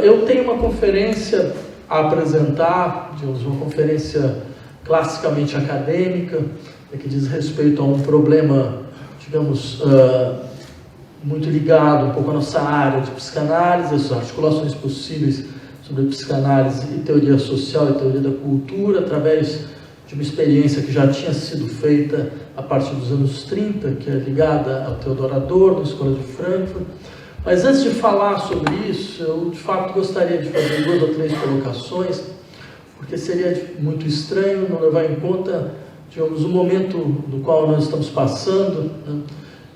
Eu tenho uma conferência a apresentar, digamos, uma conferência classicamente acadêmica, que diz respeito a um problema, digamos, muito ligado um pouco à nossa área de psicanálise, as articulações possíveis sobre psicanálise e teoria social e teoria da cultura, através de uma experiência que já tinha sido feita a partir dos anos 30, que é ligada ao Theodor Adorno, na Escola de Frankfurt. Mas antes de falar sobre isso, eu de fato gostaria de fazer 2 ou 3 colocações, porque seria muito estranho não levar em conta, digamos, o momento no qual nós estamos passando, né?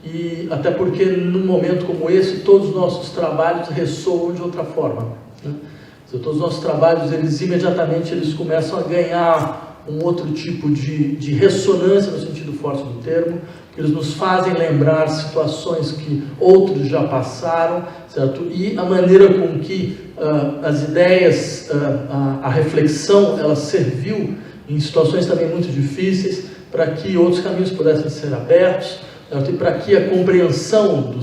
E até porque num momento como esse, todos os nossos trabalhos ressoam de outra forma, né? Todos os nossos trabalhos, eles começam a ganhar um outro tipo de ressonância no sentido forte do termo, que eles nos fazem lembrar situações que outros já passaram, certo? E a maneira com que as ideias, a reflexão, ela serviu em situações também muito difíceis para que outros caminhos pudessem ser abertos, certo? E para que a compreensão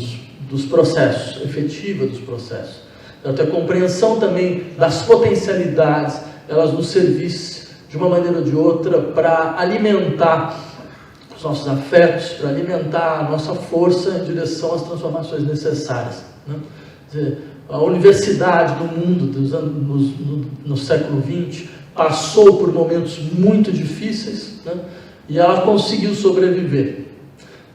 dos processos, efetiva dos processos, certo? A compreensão também das potencialidades, elas nos servissem de uma maneira ou de outra para alimentar os nossos afetos, para alimentar a nossa força em direção às transformações necessárias, né? Quer dizer, a universidade do mundo no século XX passou por momentos muito difíceis, né? E ela conseguiu sobreviver.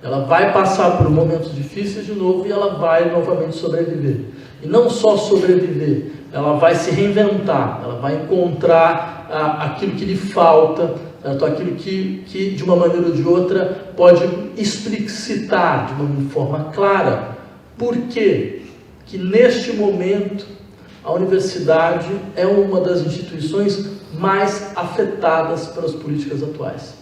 Ela vai passar por momentos difíceis de novo e ela vai novamente sobreviver. E não só sobreviver, ela vai se reinventar, ela vai encontrar aquilo que lhe falta, certo? Aquilo que de uma maneira ou de outra pode explicitar de uma forma clara por que neste momento a universidade é uma das instituições mais afetadas pelas políticas atuais.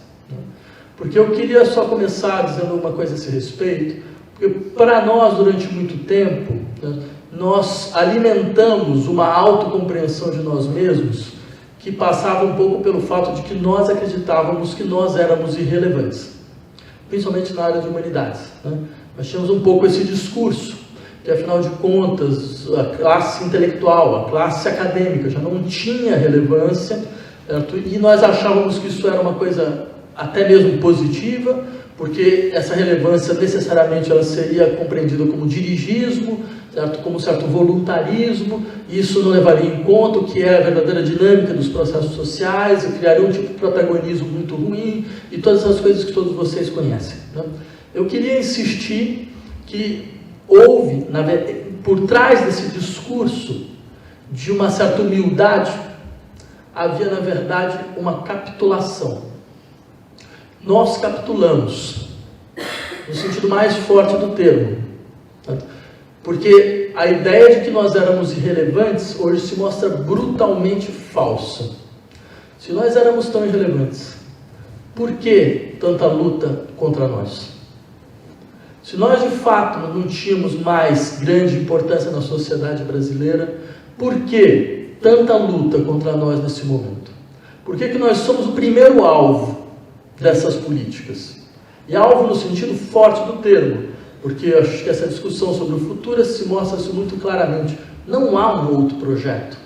Porque eu queria só começar dizendo uma coisa a esse respeito, porque para nós, durante muito tempo, né, nós alimentamos uma autocompreensão de nós mesmos que passava um pouco pelo fato de que nós acreditávamos que nós éramos irrelevantes, principalmente na área de humanidades, né? Nós tínhamos um pouco esse discurso, que afinal de contas, a classe intelectual, a classe acadêmica já não tinha relevância, certo? E nós achávamos que isso era uma coisa até mesmo positiva, porque essa relevância necessariamente ela seria compreendida como dirigismo, certo? Como certo voluntarismo, e isso não levaria em conta o que é a verdadeira dinâmica dos processos sociais, e criaria um tipo de protagonismo muito ruim, e todas essas coisas que todos vocês conhecem, né? Eu queria insistir que houve, por trás desse discurso de uma certa humildade, havia na verdade uma capitulação. Nós capitulamos, no sentido mais forte do termo, certo? Porque a ideia de que nós éramos irrelevantes hoje se mostra brutalmente falsa. Se nós éramos tão irrelevantes, por que tanta luta contra nós? Se nós de fato não tínhamos mais grande importância na sociedade brasileira, por que tanta luta contra nós nesse momento? Por que nós somos o primeiro alvo dessas políticas? E alvo no sentido forte do termo, porque eu acho que essa discussão sobre o futuro se mostra-se muito claramente. Não há um outro projeto.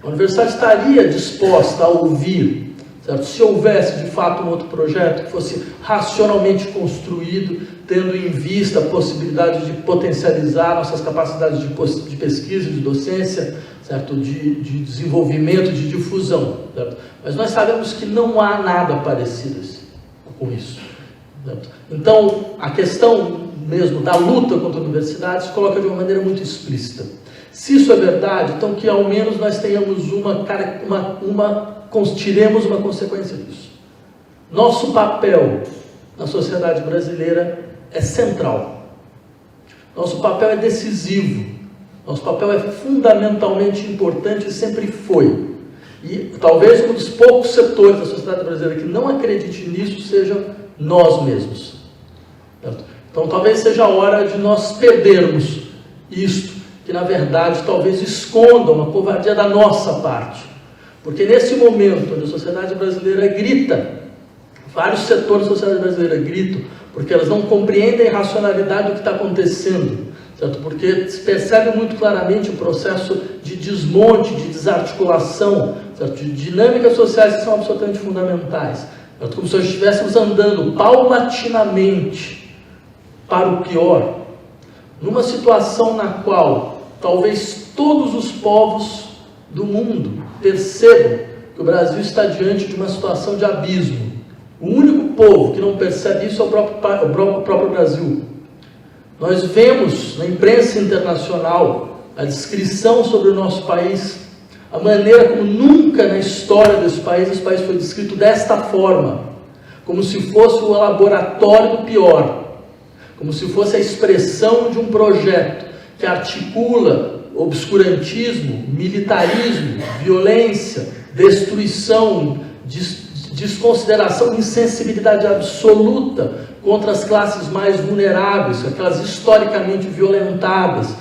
A universidade estaria disposta a ouvir, certo? Se houvesse de fato um outro projeto que fosse racionalmente construído, tendo em vista a possibilidade de potencializar nossas capacidades de pesquisa, de docência, certo? De desenvolvimento, de difusão, certo? Mas nós sabemos que não há nada parecido com isso, certo? Então, a questão mesmo da luta contra a universidade se coloca de uma maneira muito explícita. Se isso é verdade, então que ao menos nós tenhamos tiremos uma consequência disso. Nosso papel na sociedade brasileira é central. Nosso papel é decisivo. Nosso papel é fundamentalmente importante e sempre foi. E talvez um dos poucos setores da sociedade brasileira que não acredite nisso seja nós mesmos, certo? Então talvez seja a hora de nós perdermos isto, que na verdade talvez esconda uma covardia da nossa parte. Porque nesse momento onde a sociedade brasileira grita, vários setores da sociedade brasileira gritam, porque elas não compreendem a racionalidade do que está acontecendo, certo? Porque se percebe muito claramente o processo de desmonte, de desarticulação, certo? De dinâmicas sociais que são absolutamente fundamentais, certo? Como se nós estivéssemos andando paulatinamente para o pior, numa situação na qual talvez todos os povos do mundo percebam que o Brasil está diante de uma situação de abismo. O único povo que não percebe isso é o próprio Brasil. Nós vemos na imprensa internacional a descrição sobre o nosso país, a maneira como nunca na história desse país esse país foi descrito desta forma, como se fosse o laboratório do pior, como se fosse a expressão de um projeto que articula obscurantismo, militarismo, violência, destruição, desconsideração, insensibilidade absoluta contra as classes mais vulneráveis, aquelas historicamente violentadas,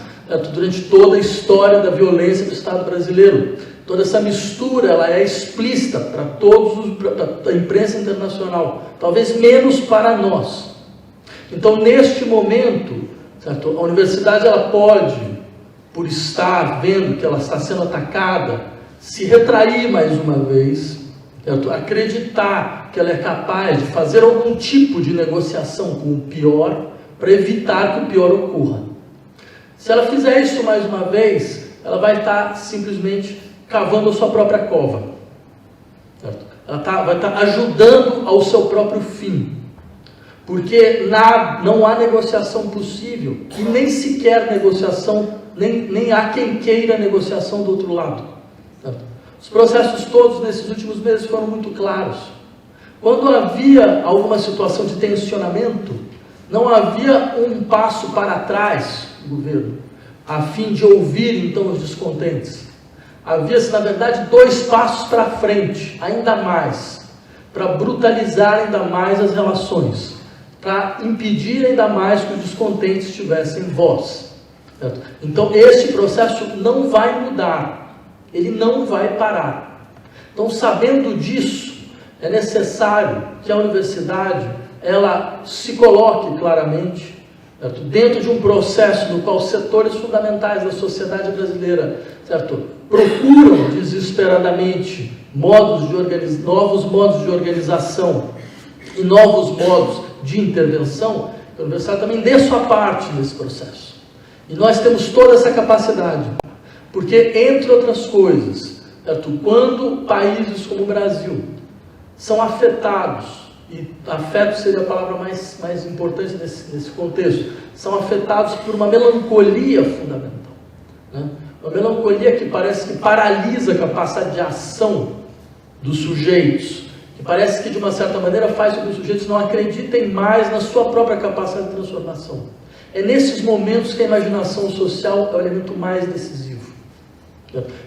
durante toda a história da violência do Estado brasileiro. Toda essa mistura ela é explícita para para a imprensa internacional, talvez menos para nós. Então, neste momento, certo? A universidade ela pode, por estar vendo que ela está sendo atacada, se retrair mais uma vez, certo? Acreditar que ela é capaz de fazer algum tipo de negociação com o pior para evitar que o pior ocorra. Se ela fizer isso mais uma vez, ela vai estar simplesmente cavando a sua própria cova, certo? Ela vai estar ajudando ao seu próprio fim. Porque não há negociação possível, e nem sequer negociação, nem há quem queira negociação do outro lado. Certo? Os processos todos nesses últimos meses foram muito claros. Quando havia alguma situação de tensionamento, não havia um passo para trás do governo, a fim de ouvir então os descontentes. Havia-se, na verdade, 2 passos para frente, ainda mais, para brutalizar ainda mais as relações, para impedir ainda mais que os descontentes tivessem voz. Certo? Então, este processo não vai mudar, ele não vai parar. Então, sabendo disso, é necessário que a universidade ela se coloque claramente, certo? Dentro de um processo no qual setores fundamentais da sociedade brasileira, certo? Procuram desesperadamente novos modos de organização e novos modos de intervenção. A universidade também dê sua parte nesse processo. E nós temos toda essa capacidade, porque, entre outras coisas, certo? Quando países como o Brasil são afetados, e afeto seria a palavra mais importante nesse contexto, são afetados por uma melancolia fundamental, né? Uma melancolia que parece que paralisa a capacidade de ação dos sujeitos, que parece que de uma certa maneira faz com que os sujeitos não acreditem mais na sua própria capacidade de transformação. É nesses momentos que a imaginação social é o elemento mais decisivo.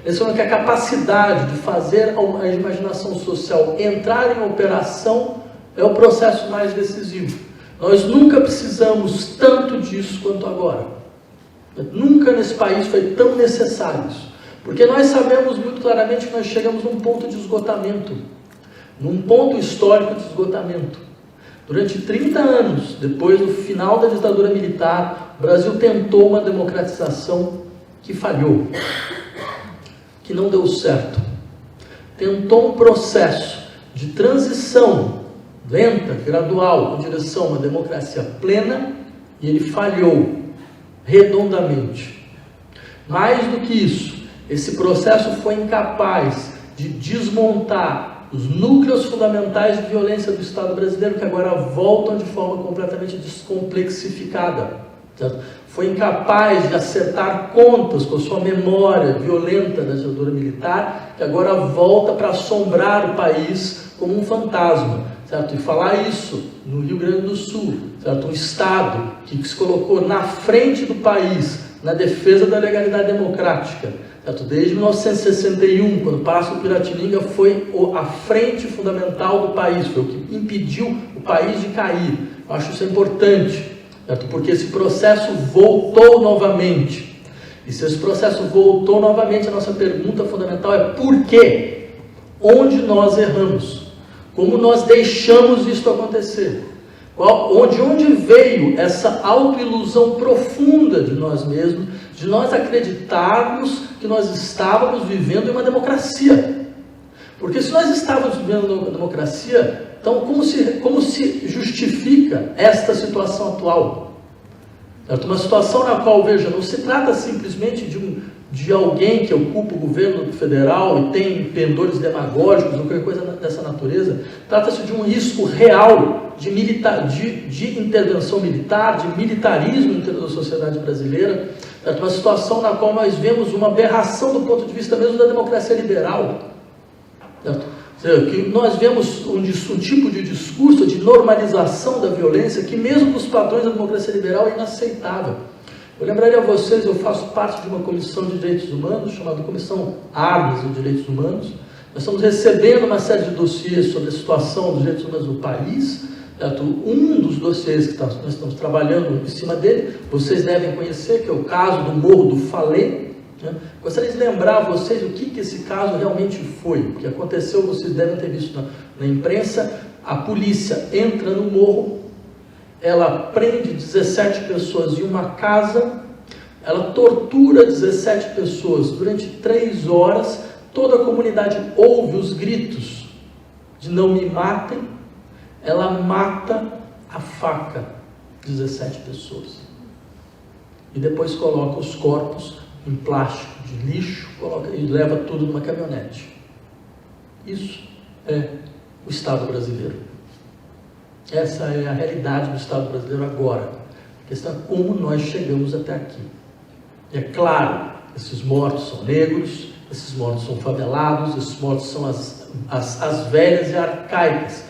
Esse é que a capacidade de fazer a imaginação social entrar em operação é o processo mais decisivo. Nós nunca precisamos tanto disso quanto agora. Nunca nesse país foi tão necessário isso. Porque nós sabemos muito claramente que nós chegamos num ponto de esgotamento, num ponto histórico de esgotamento. Durante 30 anos, depois do final da ditadura militar, o Brasil tentou uma democratização que falhou, que não deu certo. Tentou um processo de transição lenta, gradual, em direção a uma democracia plena, e ele falhou redondamente. Mais do que isso, esse processo foi incapaz de desmontar os núcleos fundamentais de violência do Estado brasileiro, que agora voltam de forma completamente descomplexificada. Certo? Foi incapaz de acertar contas com a sua memória violenta da ditadura militar, que agora volta para assombrar o país como um fantasma. Certo? E falar isso no Rio Grande do Sul, certo? Um Estado que se colocou na frente do país, na defesa da legalidade democrática, certo? Desde 1961, quando o Palácio do Piratininga foi a frente fundamental do país, foi o que impediu o país de cair. Eu acho isso importante, certo? Porque esse processo voltou novamente. E se esse processo voltou novamente, a nossa pergunta fundamental é por quê? Onde nós erramos? Como nós deixamos isso acontecer? Onde veio essa autoilusão profunda de nós mesmos, de nós acreditarmos que nós estávamos vivendo em uma democracia. Porque se nós estávamos vivendo uma democracia, então como se justifica esta situação atual? Uma situação na qual, veja, não se trata simplesmente de alguém que ocupa o governo federal e tem pendores demagógicos ou qualquer coisa dessa natureza. Trata-se de um risco real de intervenção militar, de militarismo dentro da sociedade brasileira. Uma situação na qual nós vemos uma aberração do ponto de vista mesmo da democracia liberal. Que nós vemos um tipo de discurso de normalização da violência que mesmo para os padrões da democracia liberal é inaceitável. Eu lembraria a vocês, eu faço parte de uma comissão de direitos humanos, chamada Comissão Armas e Direitos Humanos. Nós estamos recebendo uma série de dossiês sobre a situação dos direitos humanos no país. Um dos dossiês que nós estamos trabalhando em cima dele, vocês devem conhecer, que é o caso do Morro do Falê. Gostaria de lembrar a vocês o que esse caso realmente foi. O que aconteceu, vocês devem ter visto na imprensa. A polícia entra no morro, ela prende 17 pessoas em uma casa, ela tortura 17 pessoas durante 3 horas, toda a comunidade ouve os gritos de não me matem, ela mata a faca 17 pessoas. E depois coloca os corpos em plástico de lixo, e leva tudo numa caminhonete. Isso é o Estado brasileiro. Essa é a realidade do Estado brasileiro agora. A questão é como nós chegamos até aqui. E é claro, esses mortos são negros, esses mortos são favelados, esses mortos são as velhas e arcaicas.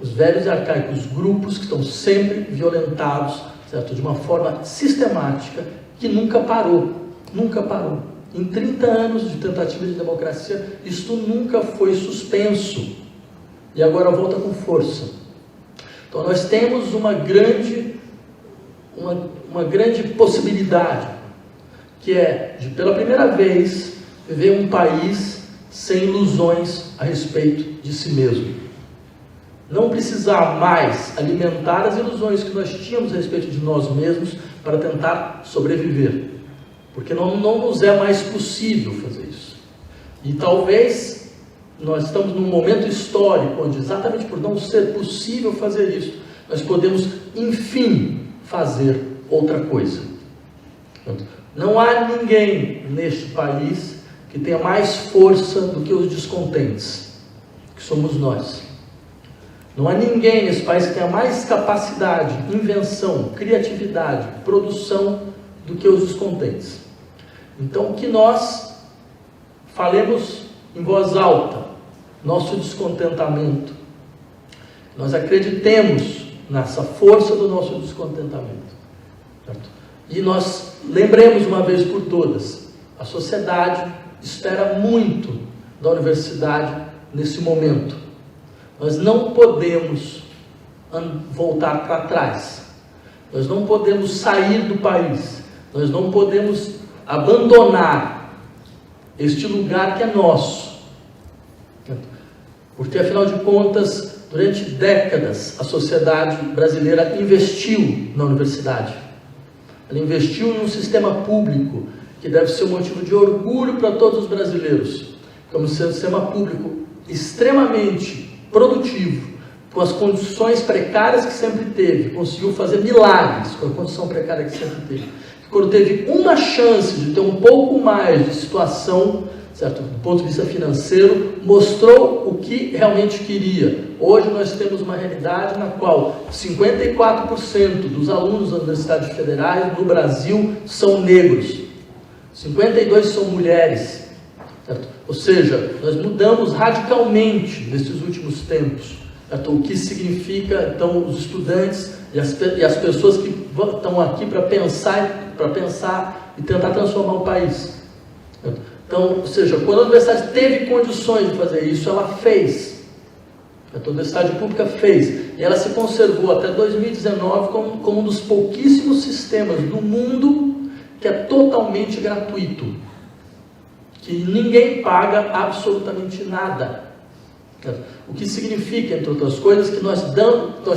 Os velhos e arcaicos grupos que estão sempre violentados, certo? De uma forma sistemática, que nunca parou. Nunca parou. Em 30 anos de tentativa de democracia, isto nunca foi suspenso. E agora volta com força. Então nós temos uma grande possibilidade, que é de, pela primeira vez, viver um país sem ilusões a respeito de si mesmo. Não precisar mais alimentar as ilusões que nós tínhamos a respeito de nós mesmos para tentar sobreviver. Porque não nos é mais possível fazer isso. E talvez nós estamos num momento histórico onde, exatamente por não ser possível fazer isso, nós podemos, enfim, fazer outra coisa. Não há ninguém neste país que tenha mais força do que os descontentes, que somos nós. Não há ninguém nesse país que tenha mais capacidade, invenção, criatividade, produção do que os descontentes. Então, que nós falemos em voz alta nosso descontentamento, nós acreditemos nessa força do nosso descontentamento, certo? E nós lembremos uma vez por todas, a sociedade espera muito da universidade nesse momento. Nós não podemos voltar para trás, nós não podemos sair do país, nós não podemos abandonar este lugar que é nosso, porque afinal de contas, durante décadas, a sociedade brasileira investiu na universidade, ela investiu em um sistema público que deve ser um motivo de orgulho para todos os brasileiros, como ser um sistema público extremamente produtivo, com as condições precárias que sempre teve, conseguiu fazer milagres com a condição precária que sempre teve. Quando teve uma chance de ter um pouco mais de situação, certo? Do ponto de vista financeiro, mostrou o que realmente queria. Hoje nós temos uma realidade na qual 54% dos alunos das universidades federais no Brasil são negros, 52% são mulheres, certo? Ou seja, nós mudamos radicalmente nesses últimos tempos, certo? O que significa, então, os estudantes e as pessoas que estão aqui para pensar e tentar transformar o país. Então, ou seja, quando a universidade teve condições de fazer isso, ela fez. A universidade pública fez. E ela se conservou até 2019 como um dos pouquíssimos sistemas do mundo que é totalmente gratuito. Que ninguém paga absolutamente nada. O que significa, entre outras coisas, que nós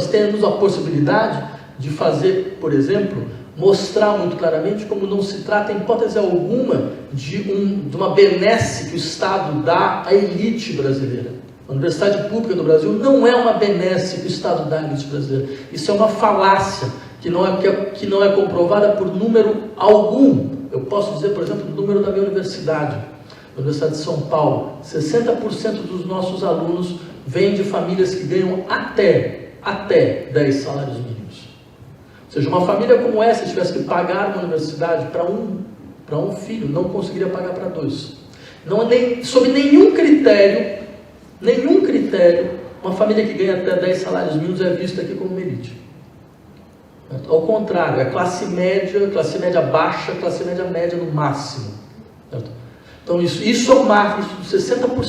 temos a possibilidade de fazer, por exemplo, mostrar muito claramente como não se trata, em hipótese alguma, de uma benesse que o Estado dá à elite brasileira. A universidade pública do Brasil não é uma benesse que o Estado dá à elite brasileira. Isso é uma falácia que não é comprovada por número algum. Eu posso dizer, por exemplo, o número da minha universidade. A Universidade de São Paulo, 60% dos nossos alunos vêm de famílias que ganham até 10 salários mínimos. Ou seja, uma família como essa, se tivesse que pagar uma universidade para um filho, não conseguiria pagar para dois. Não, sob nenhum critério, uma família que ganha até 10 salários mínimos é vista aqui como uma elite. Ao contrário, é classe média baixa, classe média média no máximo. Certo? Então isso é o máximo, isso de 60%.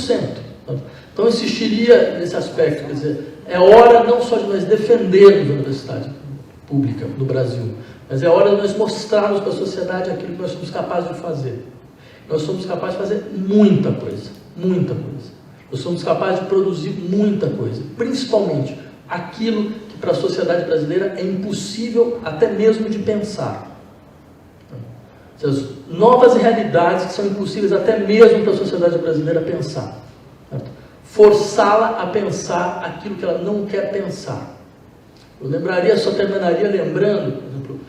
Certo? Então insistiria nesse aspecto, quer dizer, é hora não só de nós defendermos a universidade pública no Brasil, mas é hora de nós mostrarmos para a sociedade aquilo que nós somos capazes de fazer. Nós somos capazes de fazer muita coisa. Nós somos capazes de produzir muita coisa, principalmente aquilo que para a sociedade brasileira é impossível até mesmo de pensar. As novas realidades que são impossíveis até mesmo para a sociedade brasileira pensar. Forçá-la a pensar aquilo que ela não quer pensar. Eu só terminaria lembrando, por exemplo,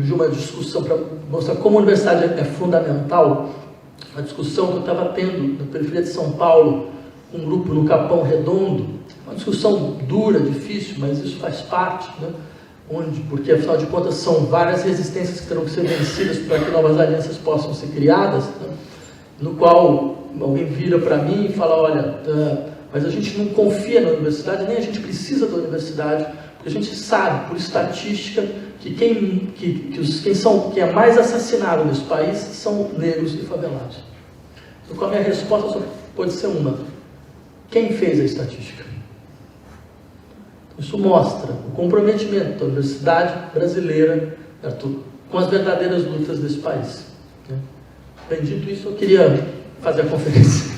de uma discussão para mostrar como a universidade é fundamental, uma discussão que eu estava tendo na periferia de São Paulo, com um grupo no Capão Redondo, uma discussão dura, difícil, mas isso faz parte, né? Porque afinal de contas são várias resistências que terão que ser vencidas para que novas alianças possam ser criadas, né? No qual alguém vira para mim e fala, olha, mas a gente não confia na universidade, nem a gente precisa da universidade, porque a gente sabe, por estatística, que quem é mais assassinado nesse país são negros e favelados. Então, a minha resposta só pode ser uma: quem fez a estatística? Isso mostra o comprometimento da universidade brasileira, certo, com as verdadeiras lutas desse país. Bem dito isso, eu queria fazer a conferência.